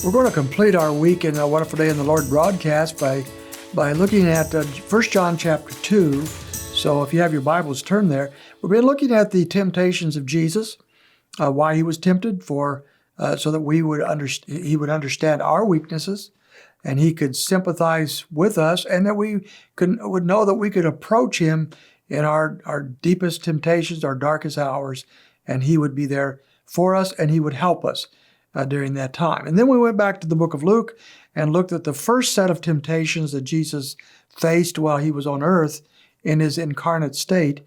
We're going to complete our week in a Wonderful Day in the Lord broadcast by looking at 1 John chapter 2. So if you have your Bibles, turn there. We've been looking at the temptations of Jesus, why he was tempted so that he would understand our weaknesses, and he could sympathize with us, and that we would know that we could approach him in our deepest temptations, our darkest hours, and he would be there for us, and he would help us during that time. And then we went back to the book of Luke and looked at the first set of temptations that Jesus faced while he was on earth in his incarnate state.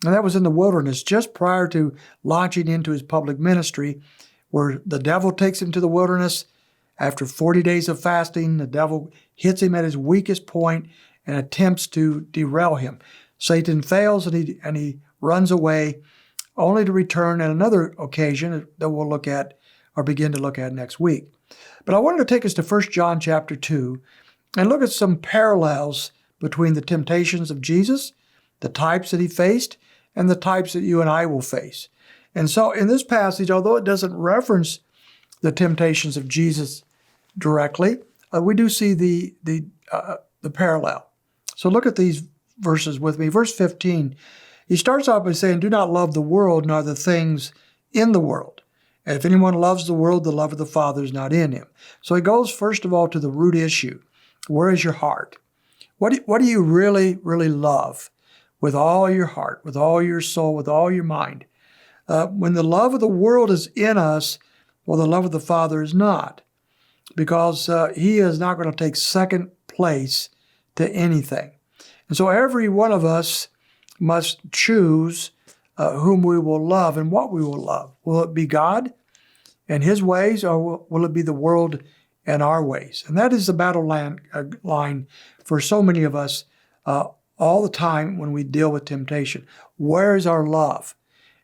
And that was in the wilderness, just prior to launching into his public ministry, where the devil takes him to the wilderness. After 40 days of fasting, the devil hits him at his weakest point and attempts to derail him. Satan fails and he runs away, only to return at another occasion that we'll look at or begin to look at next week. But I wanted to take us to 1 John chapter 2 and look at some parallels between the temptations of Jesus, the types that he faced, and the types that you and I will face. And so in this passage, although it doesn't reference the temptations of Jesus directly, we do see the parallel. So look at these verses with me. Verse 15, he starts off by saying, "Do not love the world, nor the things in the world. And if anyone loves the world, the love of the Father is not in him." So he goes, first of all, to the root issue. Where is your heart? What do you really, really love with all your heart, with all your soul, with all your mind? When the love of the world is in us, well, the love of the Father is not, because he is not going to take second place to anything. And so every one of us must choose whom we will love and what we will love. Will it be God and his ways, or will it be the world and our ways? And that is the battle line for so many of us all the time when we deal with temptation. Where is our love?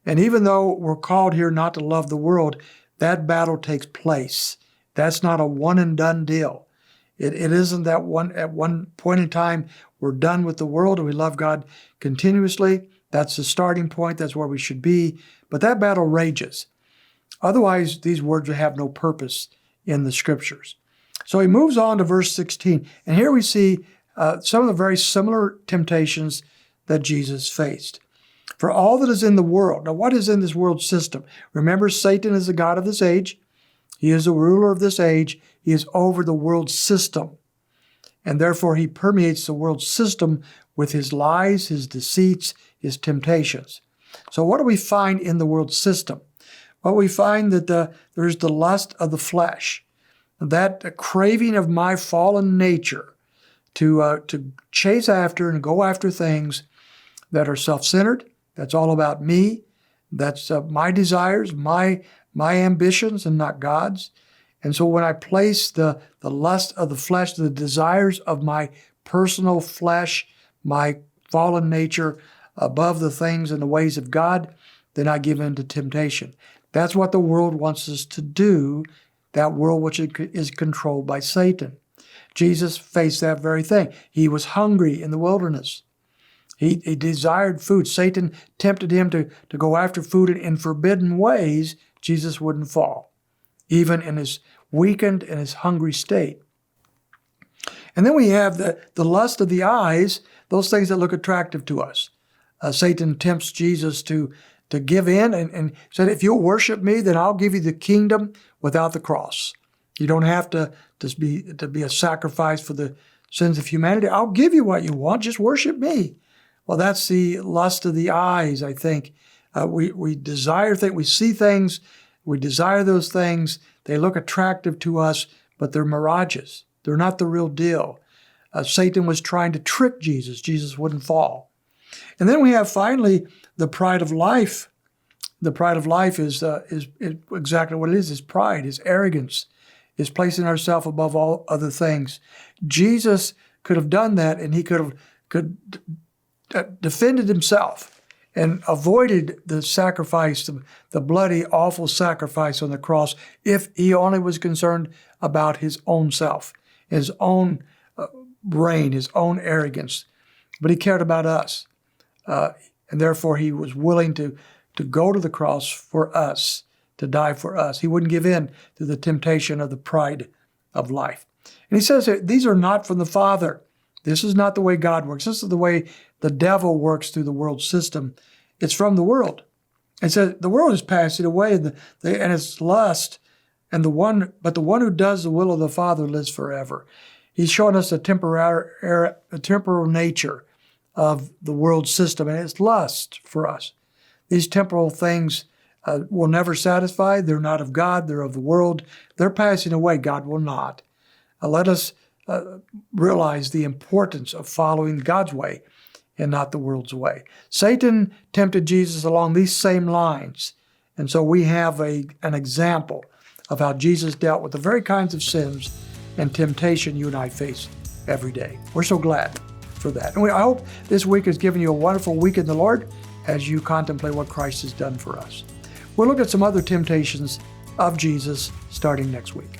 And even though we're called here not to love the world, that battle takes place. That's not a one and done deal. It isn't that at one point in time we're done with the world and we love God continuously. That's the starting point. That's where we should be. But that battle rages. Otherwise, these words would have no purpose in the Scriptures. So he moves on to verse 16. And here we see some of the very similar temptations that Jesus faced. For all that is in the world. Now, what is in this world system? Remember, Satan is the god of this age. He is the ruler of this age. He is over the world system. And therefore, he permeates the world system with his lies, his deceits, his temptations. So what do we find in the world system? Well, we find that there's the lust of the flesh, that craving of my fallen nature to chase after and go after things that are self-centered. That's all about me. That's my desires, my ambitions, and not God's. And so when I place the lust of the flesh, the desires of my personal flesh, my fallen nature, above the things and the ways of God, then I give in to temptation. That's what the world wants us to do, that world which is controlled by Satan. Jesus faced that very thing. He was hungry in the wilderness. He desired food. Satan tempted him to go after food in forbidden ways. Jesus wouldn't fall, even in his weakened and his hungry state. And then we have the lust of the eyes, those things that look attractive to us. Satan tempts Jesus to give in and said, if you'll worship me, then I'll give you the kingdom without the cross. You don't have to be a sacrifice for the sins of humanity. I'll give you what you want. Just worship me. Well, that's the lust of the eyes, I think. We desire things. We see things. We desire those things. They look attractive to us, but they're mirages. They're not the real deal. Satan was trying to trick Jesus. Jesus wouldn't fall. And then we have finally the pride of life. The pride of life is exactly what it is pride, is arrogance, is placing ourselves above all other things. Jesus could have done that, and he could defended himself and avoided the sacrifice, the bloody, awful sacrifice on the cross, if he only was concerned about his own self, his own brain, his own arrogance. But he cared about us. And therefore, he was willing to go to the cross for us, to die for us. He wouldn't give in to the temptation of the pride of life. And he says that these are not from the Father. This is not the way God works. This is the way the devil works through the world system. It's from the world. It says the world is passing away and its lust, but the one who does the will of the Father lives forever. He's showing us the temporal nature of the world system and its lust for us. These temporal things will never satisfy. They're not of God. They're of the world. They're passing away. God will not. Let us realize the importance of following God's way and not the world's way. Satan tempted Jesus along these same lines. And so we have an example of how Jesus dealt with the very kinds of sins and temptation you and I face every day. We're so glad for that. And I hope this week has given you a wonderful week in the Lord as you contemplate what Christ has done for us. We'll look at some other temptations of Jesus starting next week.